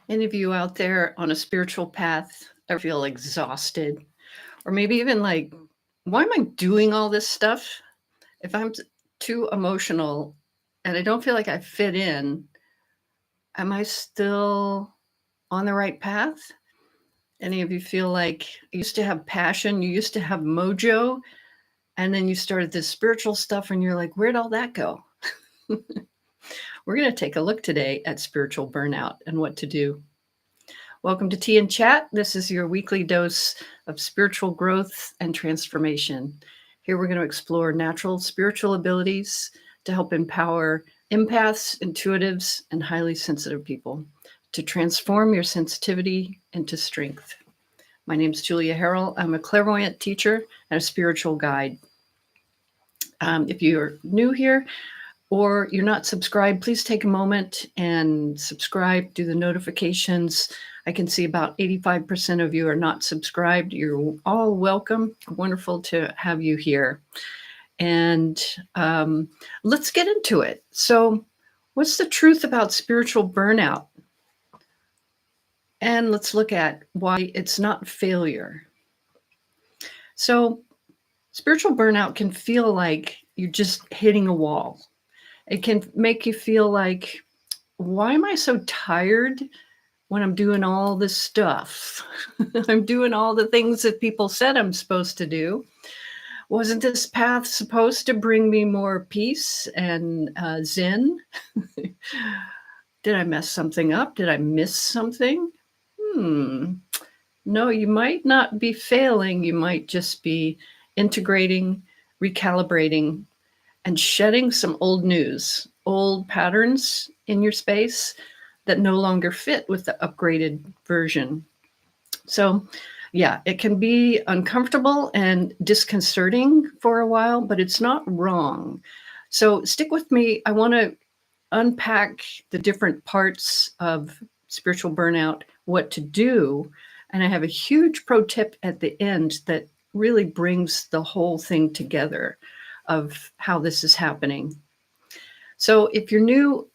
Any of you out there on a spiritual path ever feel exhausted? Or maybe even like, why am I doing all this stuff? If I'm too emotional and I don't feel like I fit in, am I still on the right path? Any of you feel like you used to have passion, you used to have mojo, and then you started this spiritual stuff and you're like, where'd all that go? We're going to take a look today at spiritual burnout and what to do. Welcome to Tea and Chat. This is your weekly dose of spiritual growth and transformation. Here we're going to explore natural spiritual abilities to help empower empaths, intuitives, and highly sensitive people to transform your sensitivity into strength. My name is 𝗱𝗂𝗍𝘆. I'm a clairvoyant teacher and a spiritual guide. If you're new here, or you're not subscribed, please take a moment and subscribe, do the notifications. I can see about 85% of you are not subscribed. You're all welcome. Wonderful to have you here. And let's get into it. So, what's the truth about spiritual burnout? And let's look at why it's not failure. So, spiritual burnout can feel like you're just hitting a wall. It can make you feel like, why am I so tired when I'm doing all this stuff? I'm doing all the things that people said I'm supposed to do. Wasn't this path supposed to bring me more peace and zen? Did I mess something up? Did I miss something? No, you might not be failing. You might just be integrating, recalibrating, and shedding some old news, old patterns in your space that no longer fit with the upgraded version. So, yeah, it can be uncomfortable and disconcerting for a while, but it's not wrong. So, stick with me. I want to unpack the different parts of spiritual burnout, what to do. And I have a huge pro tip at the end that really brings the whole thing together of how this is happening. So if you're new,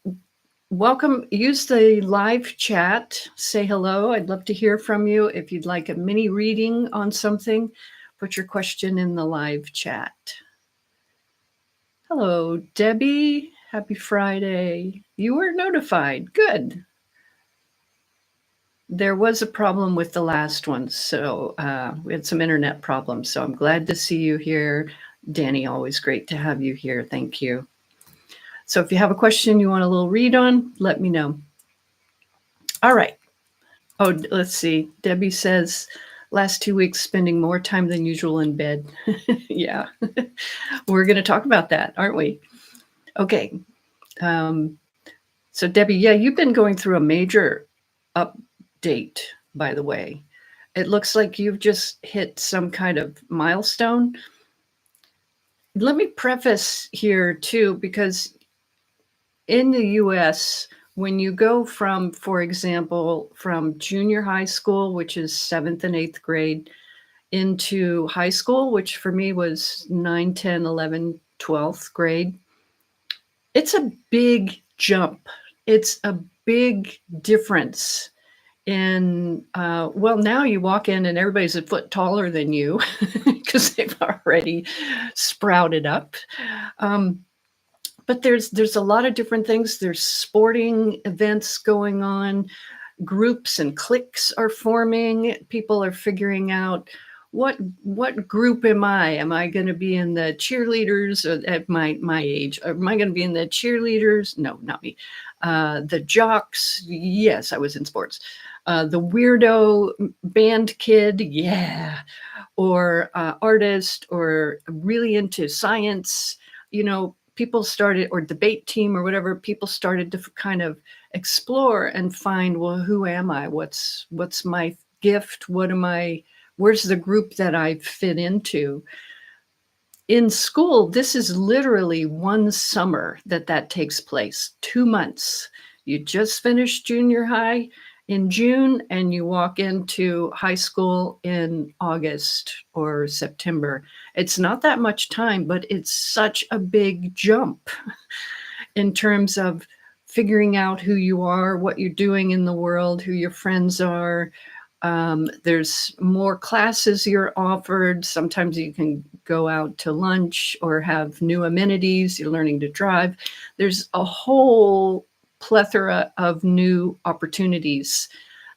welcome. Use the live chat. Say hello. I'd love to hear from you. If you'd like a mini reading on something, put your question in the live chat. Hello, Debbie. Happy Friday. You were notified. Good. There was a problem with the last one. So we had some internet problems. So I'm glad to see you here. Danny, always great to have you here. Thank you. So if you have a question you want a little read on, let me know. All right. Oh, let's see. Debbie says, last 2 weeks spending more time than usual in bed. Yeah. We're going to talk about that, aren't we? Okay. So Debbie, yeah, you've been going through a major update, by the way. It looks like you've just hit some kind of milestone. Let me preface here too, because in the US, when you go from, for example, from junior high school, which is 7th and 8th grade, into high school, which for me was 9, 10, 11, 12th grade, it's a big jump. It's a big difference. And well, now you walk in and everybody's a foot taller than you because they've already sprouted up. But there's a lot of different things. There's sporting events going on. Groups and cliques are forming. People are figuring out what group am I? Am I going to be in the cheerleaders at my age? Am I going to be in the cheerleaders? No, not me. The jocks. Yes, I was in sports. The weirdo band kid. Yeah. Or artist, or really into science. You know, people started, or debate team or whatever, people started to kind of explore and find, well, who am I? What's my gift? What am I? Where's the group that I fit into? In school, this is literally one summer that takes place, 2 months. You just finished junior high in June and you walk into high school in August or September. It's not that much time, but it's such a big jump in terms of figuring out who you are, what you're doing in the world, who your friends are. There's more classes you're offered. Sometimes you can go out to lunch or have new amenities. You're learning to drive. There's a whole plethora of new opportunities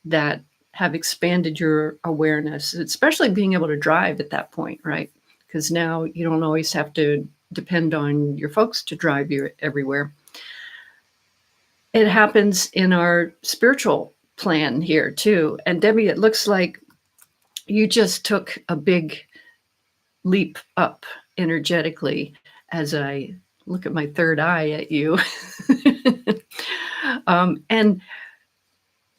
that have expanded your awareness, especially being able to drive at that point, right? Because now you don't always have to depend on your folks to drive you everywhere. It happens in our spiritual plan here too. And Debbie, it looks like you just took a big leap up energetically as I look at my third eye at you.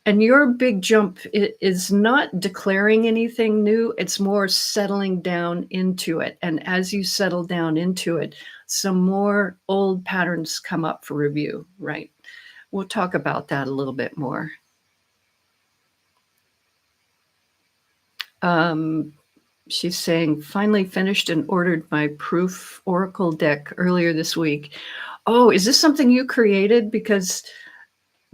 And your big jump is not declaring anything new. It's more settling down into it. And as you settle down into it, some more old patterns come up for review, right? We'll talk about that a little bit more. She's saying, finally finished and ordered my proof oracle deck earlier this week. Oh, is this something you created? Because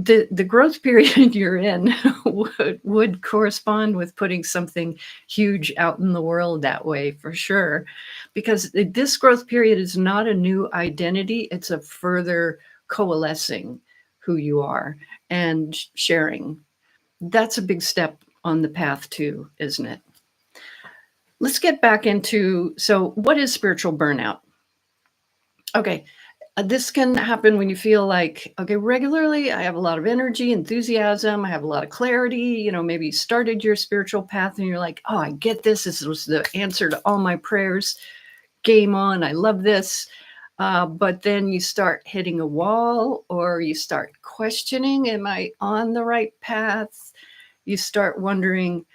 the growth period you're in would correspond with putting something huge out in the world that way, for sure. Because this growth period is not a new identity. It's a further coalescing who you are and sharing. That's a big step on the path too, isn't it? Let's get back into, so what is spiritual burnout? Okay. This can happen when you feel like, okay, regularly I have a lot of energy, enthusiasm, I have a lot of clarity. Maybe you started your spiritual path and you're like, oh, I get this. This was the answer to all my prayers. Game on. I love this. But then you start hitting a wall, or you start questioning, am I on the right path? You start wondering,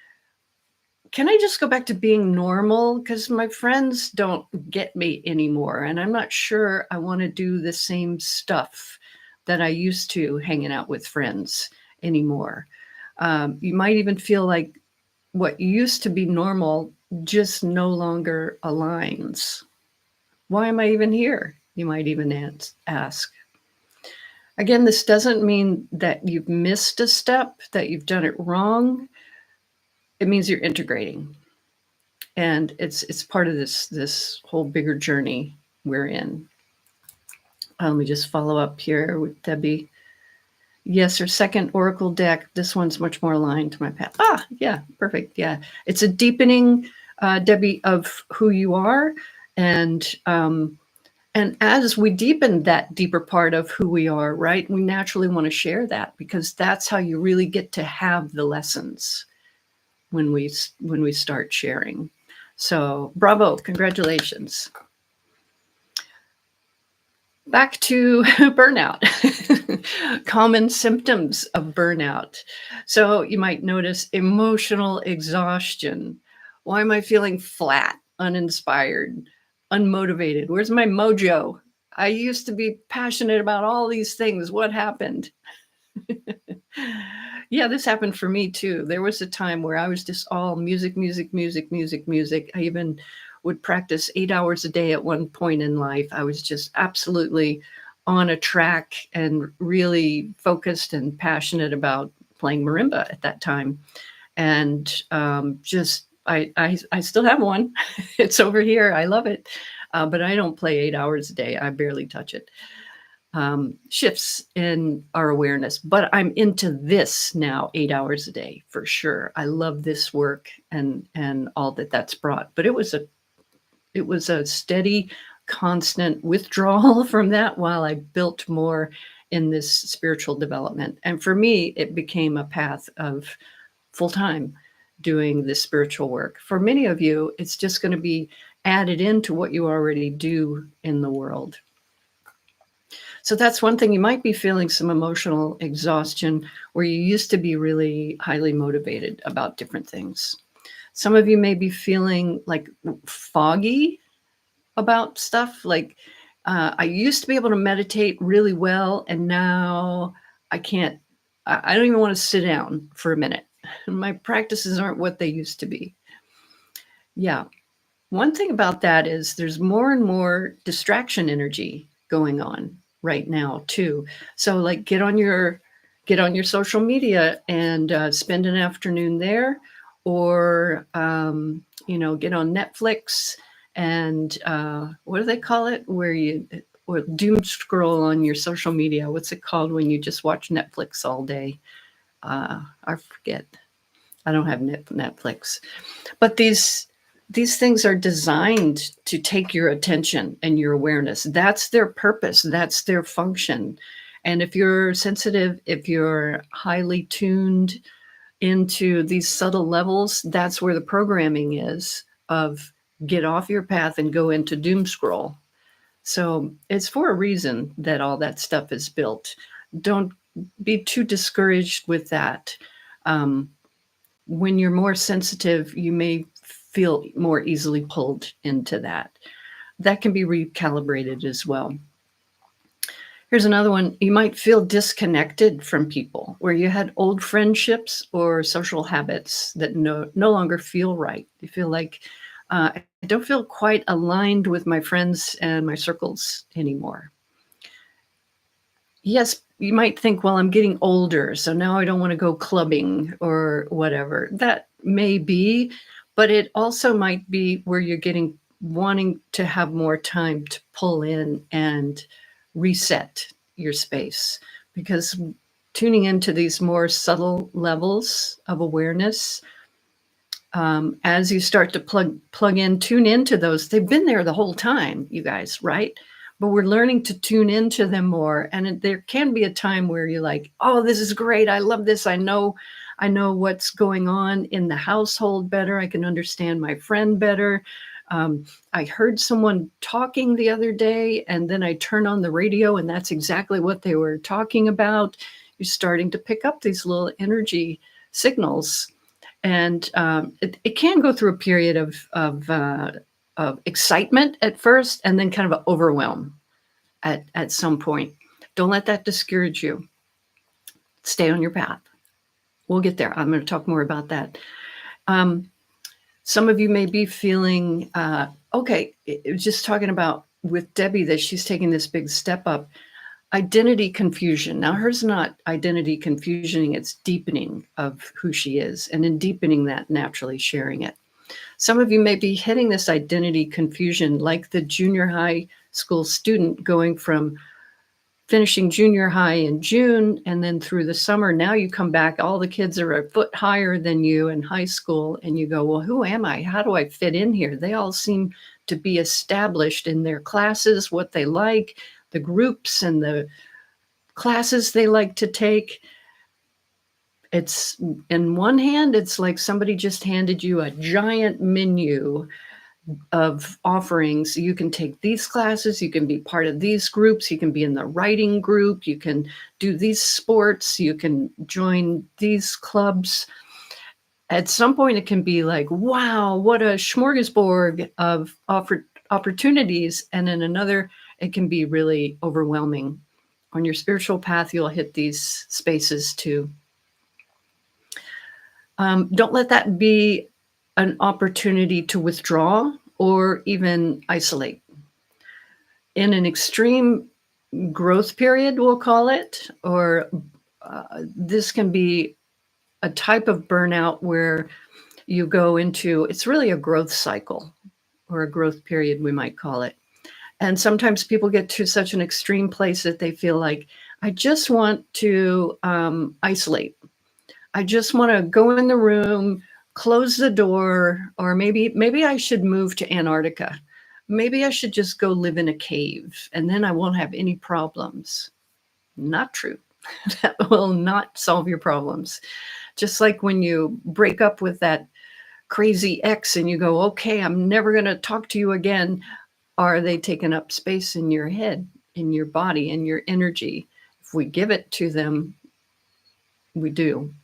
can I just go back to being normal? Because my friends don't get me anymore. And I'm not sure I want to do the same stuff that I used to hanging out with friends anymore. You might even feel like what used to be normal just no longer aligns. Why am I even here? You might even ask. Again, this doesn't mean that you've missed a step, that you've done it wrong. It means you're integrating, and it's part of this whole bigger journey we're in. Let me just follow up here with Debbie. Yes, her second oracle deck. This one's much more aligned to my path. Yeah, perfect. Yeah, it's a deepening, Debbie, of who you are, and as we deepen that deeper part of who we are, right, we naturally want to share that, because that's how you really get to have the lessons. When we start sharing. So bravo, congratulations. Back to burnout. Common symptoms of burnout. So you might notice emotional exhaustion. Why am I feeling flat, uninspired, unmotivated? Where's my mojo? I used to be passionate about all these things. What happened? Yeah, this happened for me too. There was a time where I was just all music. I even would practice 8 hours a day at one point in life. I was just absolutely on a track and really focused and passionate about playing marimba at that time. And I still have one. It's over here. I love it. But I don't play 8 hours a day. I barely touch it. Shifts in our awareness, but I'm into this now 8 hours a day for sure. I love this work and all that's brought, but it was a steady, constant withdrawal from that while I built more in this spiritual development. And for me, it became a path of full-time doing this spiritual work. For many of you, it's just going to be added into what you already do in the world. So that's one thing. You might be feeling some emotional exhaustion where you used to be really highly motivated about different things. Some of you may be feeling like foggy about stuff. Like I used to be able to meditate really well, and now I can't. I don't even want to sit down for a minute. My practices aren't what they used to be. Yeah. One thing about that is there's more and more distraction energy going on right now too. So like get on your social media and spend an afternoon there, or get on Netflix and what do they call it, where you or doom scroll on your social media. What's it called when you just watch Netflix all day? I forget. I don't have Netflix, but these things are designed to take your attention and your awareness. That's their purpose. That's their function. And if you're sensitive, if you're highly tuned into these subtle levels, that's where the programming is of get off your path and go into doom scroll. So it's for a reason that all that stuff is built. Don't be too discouraged with that. When you're more sensitive, you may feel more easily pulled into that. That can be recalibrated as well. Here's another one. You might feel disconnected from people, where you had old friendships or social habits that no longer feel right. You feel like, I don't feel quite aligned with my friends and my circles anymore. Yes, you might think, well, I'm getting older, so now I don't want to go clubbing or whatever. That may be, but it also might be where you're wanting to have more time to pull in and reset your space, because tuning into these more subtle levels of awareness, as you start to tune into those, they've been there the whole time, you guys, right? But we're learning to tune into them more. And there can be a time where you're like, oh, this is great. I love this. I know what's going on in the household better. I can understand my friend better. I heard someone talking the other day, and then I turn on the radio, and that's exactly what they were talking about. You're starting to pick up these little energy signals. And it can go through a period of excitement at first, and then kind of an overwhelm at some point. Don't let that discourage you. Stay on your path. We'll get there. I'm going to talk more about that. Some of you may be feeling, okay, it was just talking about with Debbie that she's taking this big step up. Identity confusion. Now, hers not identity confusioning, it's deepening of who she is. And in deepening that, naturally sharing it. Some of you may be hitting this identity confusion like the junior high school student going from finishing junior high in June and then through the summer. Now you come back, all the kids are a foot higher than you in high school, and you go, well, who am I? How do I fit in here? They all seem to be established in their classes, what they like, the groups and the classes they like to take. It's, in one hand, it's like somebody just handed you a giant menu of offerings. You can take these classes, you can be part of these groups, you can be in the writing group, you can do these sports, you can join these clubs. At some point, it can be like, wow, what a smorgasbord of opportunities. And in another, it can be really overwhelming. On your spiritual path, you'll hit these spaces too. Don't let that be an opportunity to withdraw or even isolate. In an extreme growth period, we'll call it, or this can be a type of burnout where you go into, it's really a growth cycle or a growth period, we might call it. And sometimes people get to such an extreme place that they feel like, I just want to isolate. I just want to go in the room, close the door, or maybe I should move to Antarctica. Maybe I should just go live in a cave, and then I won't have any problems. Not true. That will not solve your problems. Just like when you break up with that crazy ex and you go, okay, I'm never going to talk to you again. Are they taking up space in your head, in your body, in your energy? If we give it to them, we do.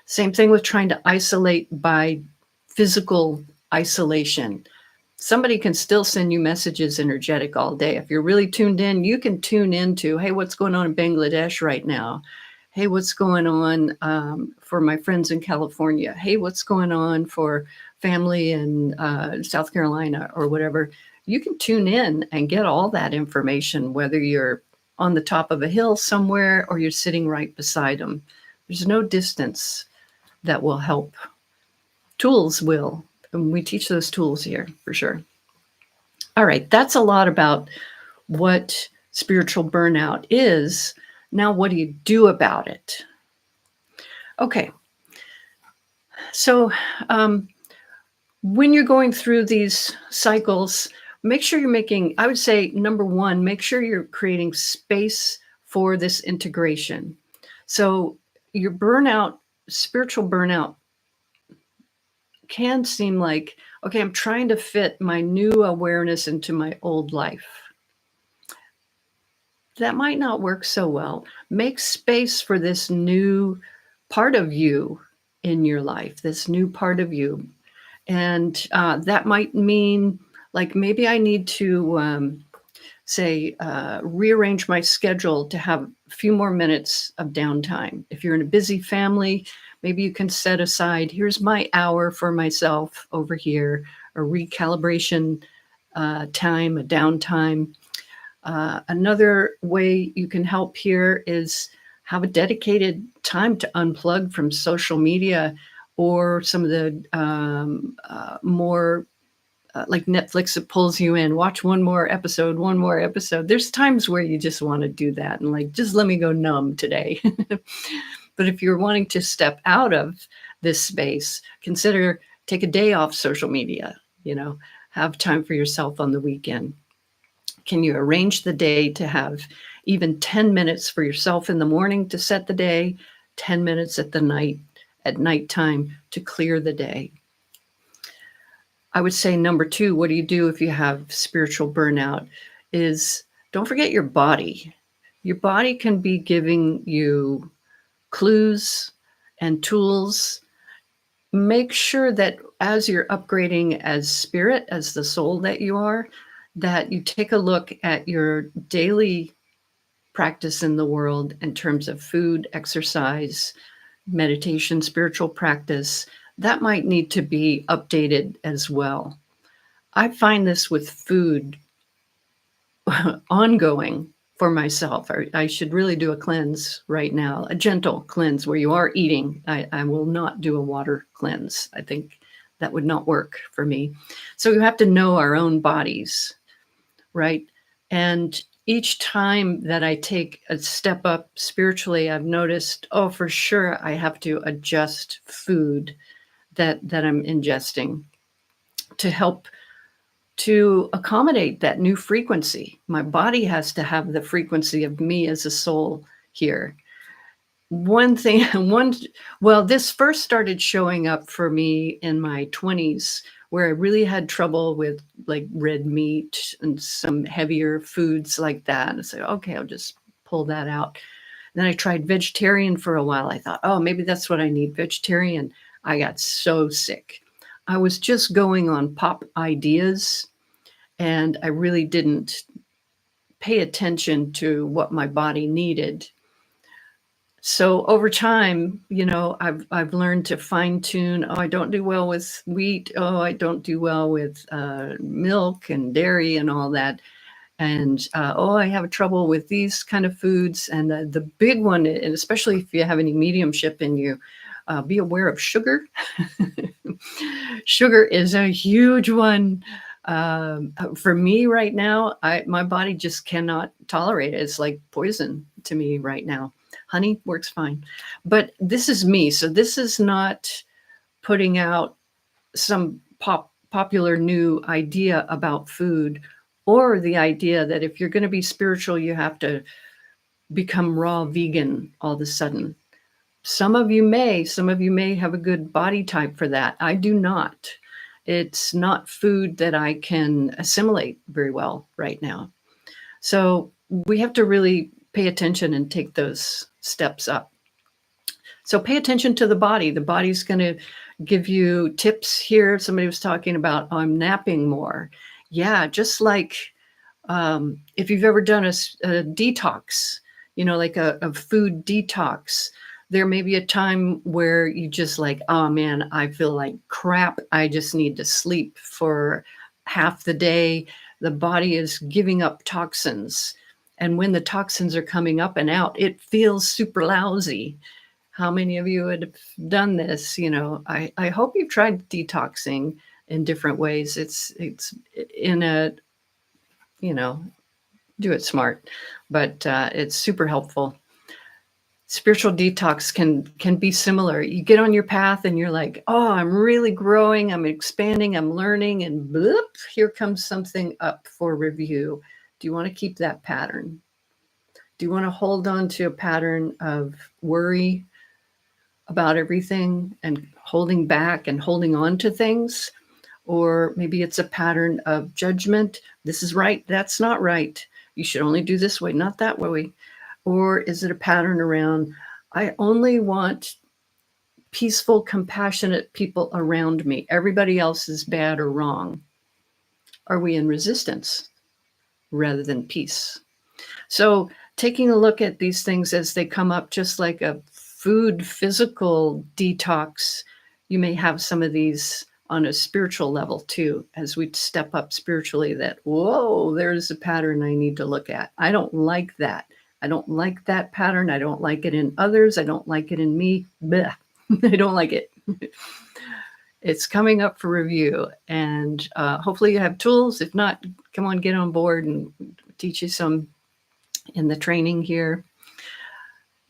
Same thing with trying to isolate by physical isolation. Somebody can still send you messages energetic all day. If you're really tuned in, you can tune into, hey, what's going on in Bangladesh right now? Hey, what's going on for my friends in California? Hey, what's going on for family in South Carolina or whatever? You can tune in and get all that information, whether you're on the top of a hill somewhere or you're sitting right beside them. There's no distance that will help. Tools will, and we teach those tools here for sure. All right, that's a lot about what spiritual burnout is. Now, what do you do about it? Okay, so when you're going through these cycles, make sure you're making, I would say, number one, make sure you're creating space for this integration. So your burnout, spiritual burnout, can seem like, okay, I'm trying to fit my new awareness into my old life. That might not work so well. Make space for this new part of you in your life, this new part of you. And that might mean, like, maybe I need to rearrange my schedule to have a few more minutes of downtime. If you're in a busy family, maybe you can set aside, here's my hour for myself over here, a recalibration time, a downtime. Another way you can help here is have a dedicated time to unplug from social media or some of the more like Netflix, it pulls you in, watch one more episode. There's times where you just want to do that and like, just let me go numb today. But if you're wanting to step out of this space, consider take a day off social media, have time for yourself on the weekend. Can you arrange the day to have even 10 minutes for yourself in the morning to set the day, 10 minutes at nighttime to clear the day? I would say number two, what do you do if you have spiritual burnout, is don't forget your body. Your body can be giving you clues and tools. Make sure that as you're upgrading as spirit, as the soul that you are, that you take a look at your daily practice in the world in terms of food, exercise, meditation, spiritual practice. That might need to be updated as well. I find this with food ongoing for myself. I should really do a cleanse right now, a gentle cleanse where you are eating. I will not do a water cleanse. I think that would not work for me. So you have to know our own bodies, right? And each time that I take a step up spiritually, I've noticed, oh, for sure, I have to adjust food that I'm ingesting to help to accommodate that new frequency. My body has to have the frequency of me as a soul here. This first started showing up for me in my 20s, where I really had trouble with like red meat and some heavier foods like that. And I said, okay, I'll just pull that out. And then I tried vegetarian for a while. I thought, oh, maybe that's what I need, vegetarian. I got so sick. I was just going on pop ideas, and I really didn't pay attention to what my body needed. So over time, I've learned to fine tune. Oh, I don't do well with wheat. Oh, I don't do well with milk and dairy and all that. And I have trouble with these kind of foods. And the big one, and especially if you have any mediumship in you, be aware of sugar. Sugar is a huge one. For me right now, my body just cannot tolerate it. It's like poison to me right now. Honey works fine. But this is me. So this is not putting out some popular new idea about food, or the idea that if you're going to be spiritual, you have to become raw vegan all of a sudden. Some of you may have a good body type for that. I do not. It's not food that I can assimilate very well right now. So we have to really pay attention and take those steps up. So pay attention to the body. The body's going to give you tips here. Somebody was talking about, I'm napping more. Yeah, just like if you've ever done a detox, like a food detox, there may be a time where you just like, oh man, I feel like crap. I just need to sleep for half the day. The body is giving up toxins. And when the toxins are coming up and out, it feels super lousy. How many of you have done this? You know, I hope you've tried detoxing in different ways. It's in a, you know, do it smart, but it's super helpful. Spiritual detox can be similar. You get on your path and you're like, oh, I'm really growing, I'm expanding, I'm learning, and bloop, here comes something up for review. Do you want to keep that pattern? Do you want to hold on to a pattern of worry about everything and holding back and holding on to things? Or maybe it's a pattern of judgment. This is right, that's not right. You should only do this way, not that way. Or is it a pattern around, I only want peaceful, compassionate people around me. Everybody else is bad or wrong. Are we in resistance rather than peace? So taking a look at these things as they come up, just like a food physical detox, you may have some of these on a spiritual level too, as we step up spiritually, that, whoa, there's a pattern I need to look at. I don't like that. I don't like that pattern. I don't like it in others. I don't like it in me. Blech. I don't like it. It's coming up for review, and hopefully you have tools. If not, come on, get on board and teach you some in the training here.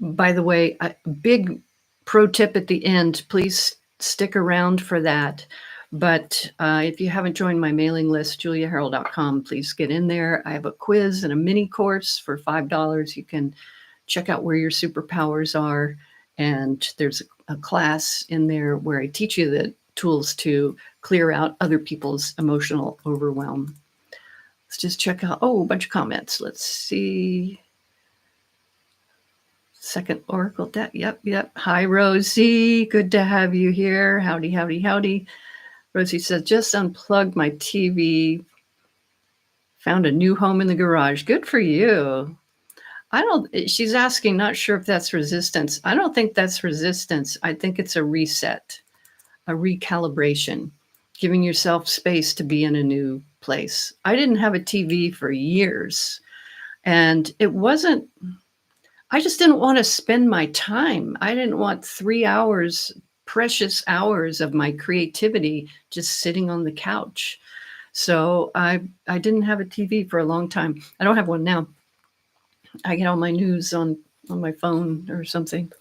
By the way, a big pro tip at the end, please stick around for that. But if you haven't joined my mailing list, 𝗱𝗲𝗱𝘆.com, please get in there. I have a quiz and a mini course for $5. You can check out where your superpowers are. And there's a class in there where I teach you the tools to clear out other people's emotional overwhelm. Let's just check out, oh, a bunch of comments. Let's see. Second Oracle deck. Yep. Hi, Rosie. Good to have you here. Howdy, howdy, howdy. Rosie says, just unplugged my TV. Found a new home in the garage. Good for you. She's asking, not sure if that's resistance. I don't think that's resistance. I think it's a reset, a recalibration, giving yourself space to be in a new place. I didn't have a TV for years, and I just didn't want to spend my time. I didn't want 3 hours, precious hours of my creativity just sitting on the couch. So I didn't have a TV for a long time. I don't have one now. I get all my news on my phone or something.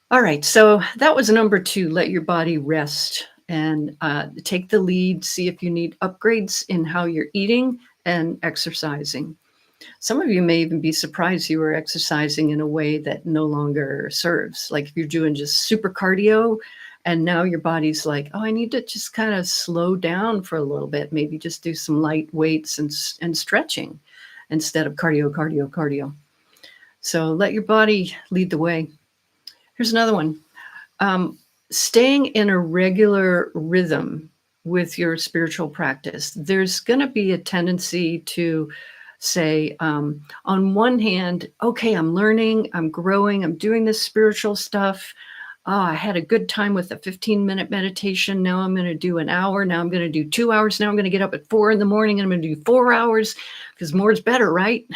All right, so that was number 2, let your body rest and take the lead, see if you need upgrades in how you're eating and exercising. Some of you may even be surprised you were exercising in a way that no longer serves. Like if you're doing just super cardio and now your body's like, oh, I need to just kind of slow down for a little bit, maybe just do some light weights and stretching instead of cardio. So let your body lead the way. Here's another one. Staying in a regular rhythm with your spiritual practice. There's going to be a tendency to say, on one hand, okay, I'm learning, I'm growing, I'm doing this spiritual stuff. I had a good time with a 15-minute meditation. Now I'm going to do an hour. Now I'm going to do 2 hours. Now I'm going to get up at 4 a.m. and I'm going to do 4 hours because more is better, right?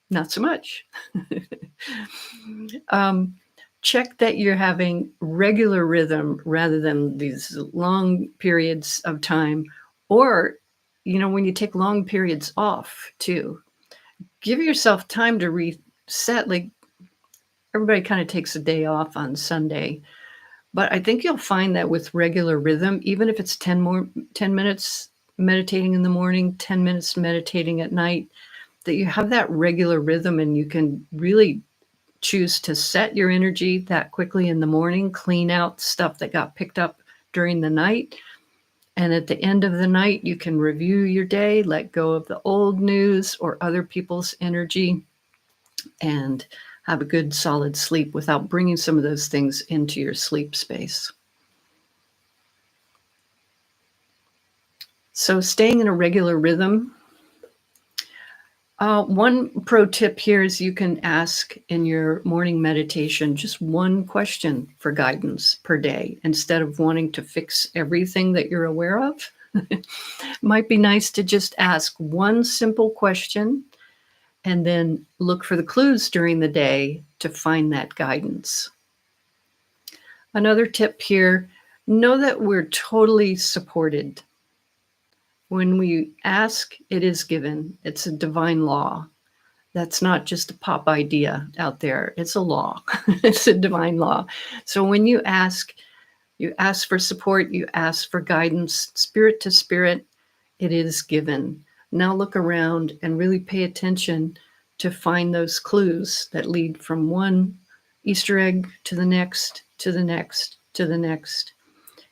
Not so much. Check that you're having regular rhythm rather than these long periods of time, or when you take long periods off too, give yourself time to reset. Like everybody kind of takes a day off on Sunday, but I think you'll find that with regular rhythm, even if it's 10 minutes meditating in the morning, 10 minutes meditating at night, that you have that regular rhythm and you can really choose to set your energy that quickly in the morning, clean out stuff that got picked up during the night. And at the end of the night, you can review your day, let go of the old news or other people's energy, and have a good solid sleep without bringing some of those things into your sleep space. So staying in a regular rhythm. One pro tip here is you can ask in your morning meditation just one question for guidance per day instead of wanting to fix everything that you're aware of. It might be nice to just ask one simple question and then look for the clues during the day to find that guidance. Another tip here, know that we're totally supported. When we ask, it is given. It's a divine law. That's not just a pop idea out there. It's a law. It's a divine law. So when you ask for support, you ask for guidance, spirit to spirit, it is given. Now look around and really pay attention to find those clues that lead from one Easter egg to the next, to the next, to the next.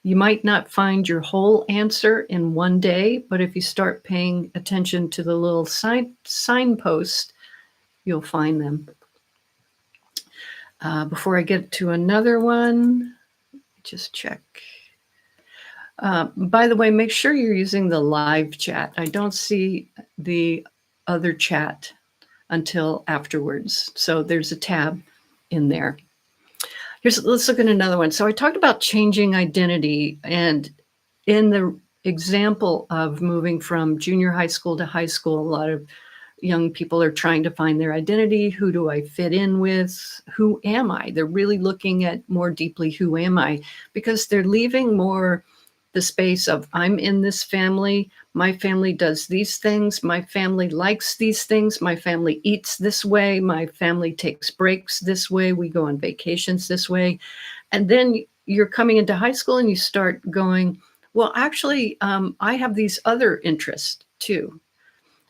You might not find your whole answer in one day, but if you start paying attention to the little signpost, you'll find them. Before I get to another one, just check. By the way, make sure you're using the live chat. I don't see the other chat until afterwards. So there's a tab in there. Let's look at another one. So I talked about changing identity, and in the example of moving from junior high school to high school, a lot of young people are trying to find their identity. Who do I fit in with? Who am I? They're really looking at more deeply, who am I? Because they're leaving more the space of, I'm in this family, my family does these things, my family likes these things, my family eats this way, my family takes breaks this way, we go on vacations this way. And then you're coming into high school and you start going, well, actually, I have these other interests too.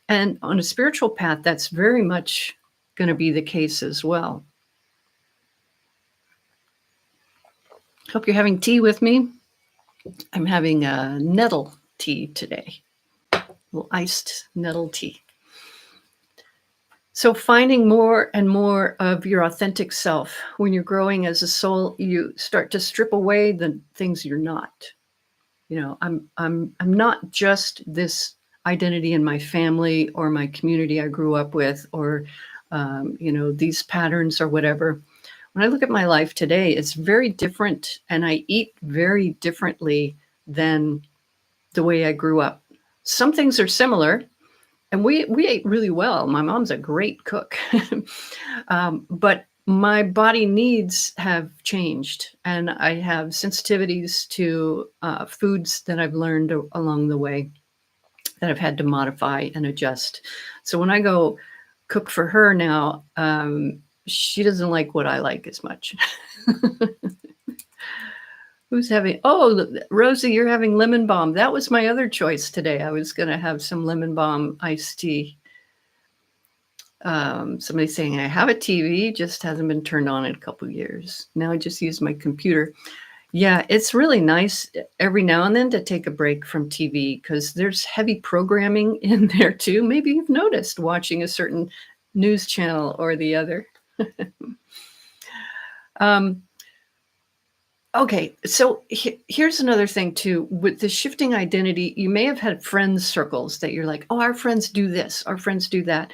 And on a spiritual path, that's very much going to be the case as well. Hope you're having tea with me. I'm having a nettle tea today, a little iced nettle tea. So finding more and more of your authentic self. When you're growing as a soul, you start to strip away the things you're not. You know, I'm not just this identity in my family or my community I grew up with, or you know, these patterns or whatever. When I look at my life today, it's very different, and I eat very differently than the way I grew up. Some things are similar, and we ate really well. My mom's a great cook, but my body needs have changed, and I have sensitivities to foods that I've learned along the way that I've had to modify and adjust. So when I go cook for her now, she doesn't like what I like as much. Who's having, oh, Rosie, you're having lemon balm. That was my other choice today. I was going to have some lemon balm iced tea. Somebody's saying, I have a TV, just hasn't been turned on in a couple of years. Now I just use my computer. Yeah, it's really nice every now and then to take a break from TV, because there's heavy programming in there too. Maybe you've noticed watching a certain news channel or the other. Okay, so here's another thing too. With the shifting identity, you may have had friends circles that you're like, oh, our friends do this, our friends do that.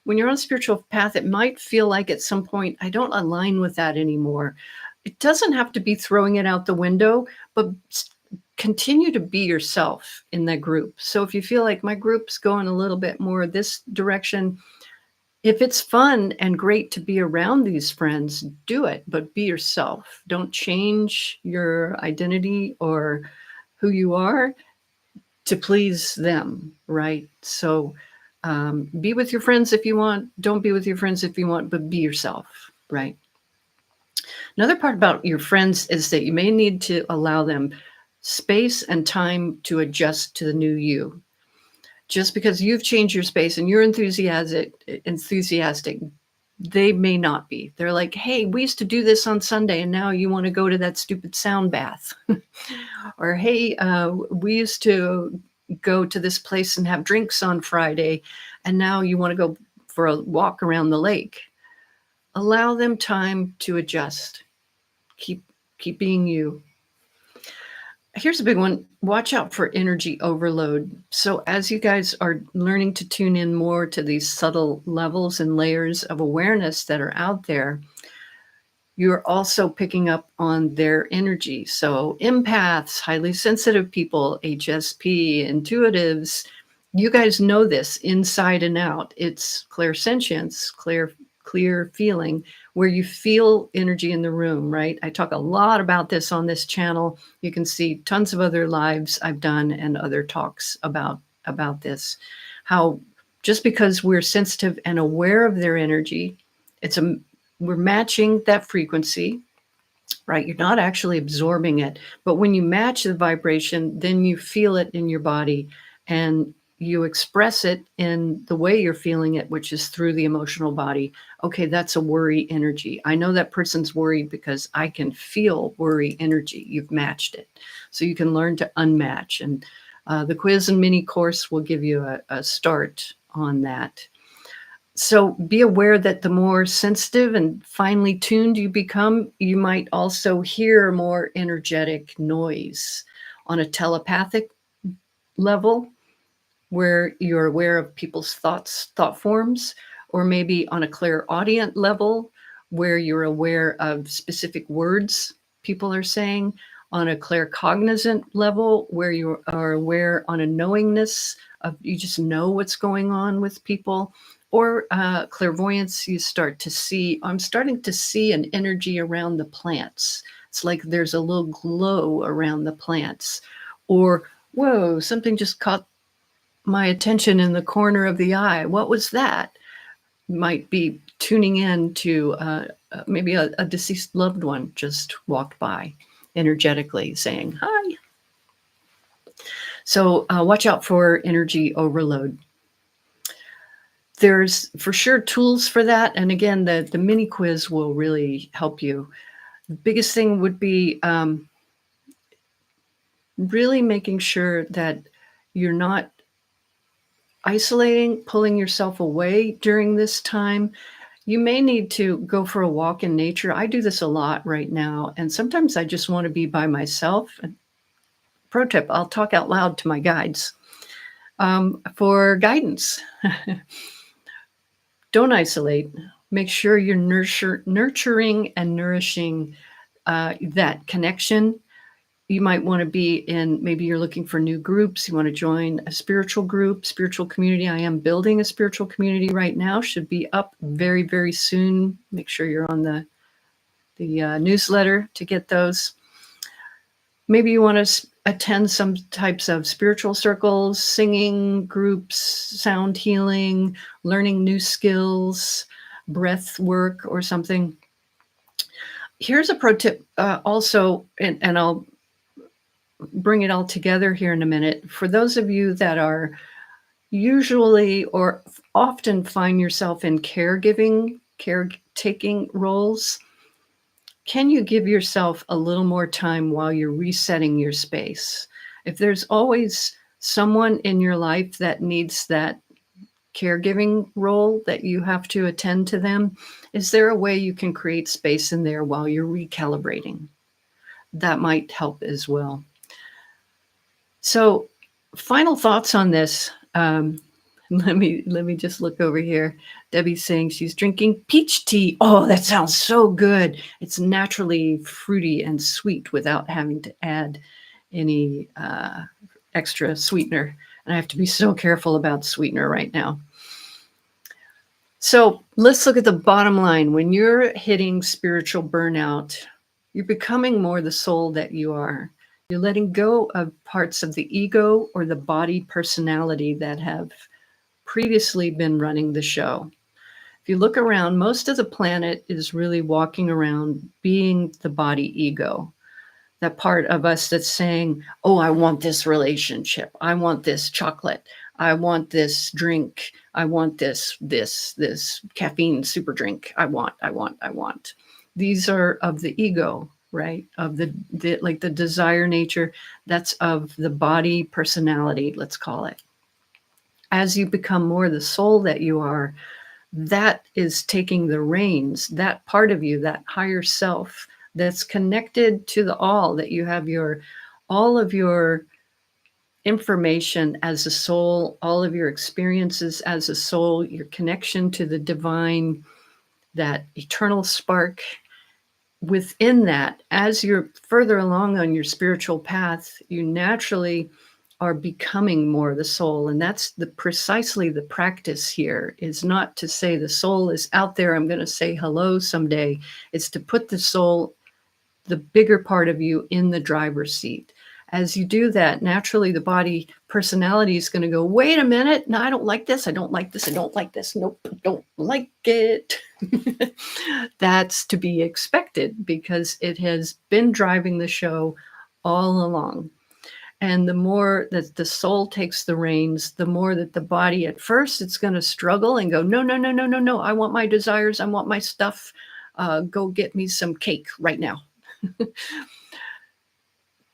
When you're on a spiritual path, it might feel like at some point, I don't align with that anymore. It doesn't have to be throwing it out the window, but continue to be yourself in that group. So if you feel like my group's going a little bit more this direction, if it's fun and great to be around these friends, do it, but be yourself. Don't change your identity or who you are to please them, right? So be with your friends if you want, don't be with your friends if you want, but be yourself, right? Another part about your friends is that you may need to allow them space and time to adjust to the new you. Just because you've changed your space and you're enthusiastic, they may not be. They're like, hey, we used to do this on Sunday, and now you want to go to that stupid sound bath. Or, hey, we used to go to this place and have drinks on Friday, and now you want to go for a walk around the lake. Allow them time to adjust. Keep being you. Here's a big one. Watch out for energy overload. So as you guys are learning to tune in more to these subtle levels and layers of awareness that are out there, you're also picking up on their energy. So empaths, highly sensitive people, HSP, intuitives, You guys know this inside and out. It's clairsentience, clear feeling, where you feel energy in the room, right? I talk a lot about this on this channel. You can see tons of other lives I've done and other talks about this. How just because we're sensitive and aware of their energy, we're matching that frequency, right? You're not actually absorbing it, but when you match the vibration, then you feel it in your body and you express it in the way you're feeling it, which is through the emotional body. Okay, that's a worry energy. I know that person's worried because I can feel worry energy. You've matched it. So you can learn to unmatch. And the quiz and mini course will give you a start on that. So be aware that the more sensitive and finely tuned you become, you might also hear more energetic noise on a telepathic level, where you're aware of people's thought forms, or maybe on a clairaudient level, where you're aware of specific words people are saying, on a claircognizant level, where you are aware on a knowingness of, you just know what's going on with people, or clairvoyance, you start to see, I'm starting to see an energy around the plants. It's like there's a little glow around the plants, or whoa, something just caught my attention in the corner of the eye. What was that? Might be tuning in to maybe a deceased loved one just walked by, energetically saying hi. So watch out for energy overload. There's for sure tools for that. And again, the mini quiz will really help you. The biggest thing would be really making sure that you're not isolating, pulling yourself away during this time. You may need to go for a walk in nature. I do this a lot right now, and sometimes I just want to be by myself. Pro tip, I'll talk out loud to my guides for guidance. Don't isolate. Make sure you're nurturing and nourishing that connection. You might want to be in, maybe you're looking for new groups. You want to join a spiritual group, spiritual community. I am building a spiritual community right now. Should be up very, very soon. Make sure you're on the newsletter to get those. Maybe you want to attend some types of spiritual circles, singing groups, sound healing, learning new skills, breath work or something. Here's a pro tip also, and I'll bring it all together here in a minute. For those of you that are usually or often find yourself in caretaking roles, can you give yourself a little more time while you're resetting your space? If there's always someone in your life that needs that caregiving role that you have to attend to them, is there a way you can create space in there while you're recalibrating? That might help as well. So final thoughts on this. Let me just look over here. Debbie's saying she's drinking peach tea. Oh, that sounds so good. It's naturally fruity and sweet without having to add any extra sweetener. And I have to be so careful about sweetener right now. So let's look at the bottom line. When you're hitting spiritual burnout, you're becoming more the soul that you are. You're letting go of parts of the ego or the body personality that have previously been running the show. If you look around, most of the planet is really walking around being the body ego. That part of us that's saying, oh, I want this relationship. I want this chocolate. I want this drink. I want this caffeine super drink. I want. These are of the ego, right? Of the like the desire nature. That's of the body personality, let's call it. As you become more the soul that you are, that is taking the reins, that part of you, that higher self that's connected to the all, that you have all of your information as a soul, all of your experiences as a soul, your connection to the divine, that eternal spark. Within that, as you're further along on your spiritual path, you naturally are becoming more the soul. And that's precisely the practice here, is not to say the soul is out there, I'm going to say hello someday. It's to put the soul, the bigger part of you, in the driver's seat. As you do that, naturally the body personality is going to go, wait a minute, no, I don't like this, I don't like this, I don't like this, nope, don't like it. That's to be expected, because it has been driving the show all along. And the more that the soul takes the reins, the more that the body, at first, it's going to struggle and go, no, no, no, no, no, no, I want my desires, I want my stuff, go get me some cake right now.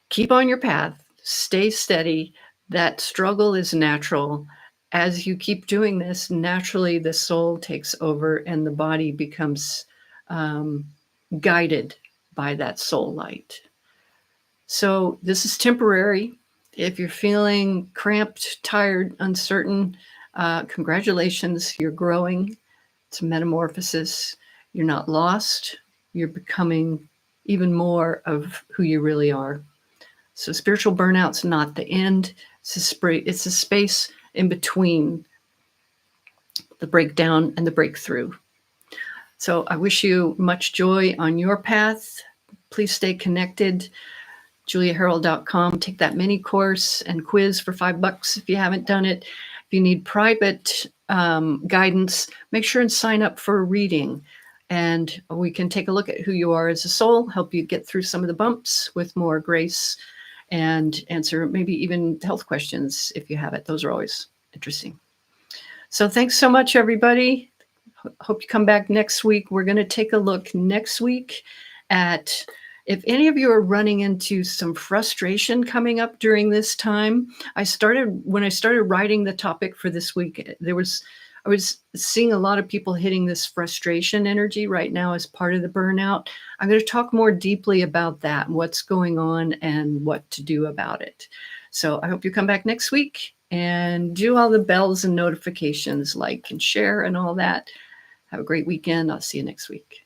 Keep on your path, stay steady. That struggle is natural. As you keep doing this, naturally the soul takes over and the body becomes guided by that soul light. So this is temporary. If you're feeling cramped, tired, uncertain, congratulations, you're growing. It's a metamorphosis. You're not lost. You're becoming even more of who you really are. So spiritual burnout's not the end. It's a space in between the breakdown and the breakthrough. So I wish you much joy on your path. Please stay connected. 𝗱𝗲𝗱𝘆.com. Take that mini course and quiz for $5 if you haven't done it. If you need private guidance, make sure and sign up for a reading. And we can take a look at who you are as a soul, help you get through some of the bumps with more grace, and answer maybe even health questions if you have it. Those are always interesting. So thanks so much, everybody. Hope you come back next week. We're going to take a look next week at, if any of you are running into some frustration coming up during this time. When I started writing the topic for this week, I was seeing a lot of people hitting this frustration energy right now as part of the burnout. I'm going to talk more deeply about that, what's going on and what to do about it. So I hope you come back next week and do all the bells and notifications, like and share and all that. Have a great weekend. I'll see you next week.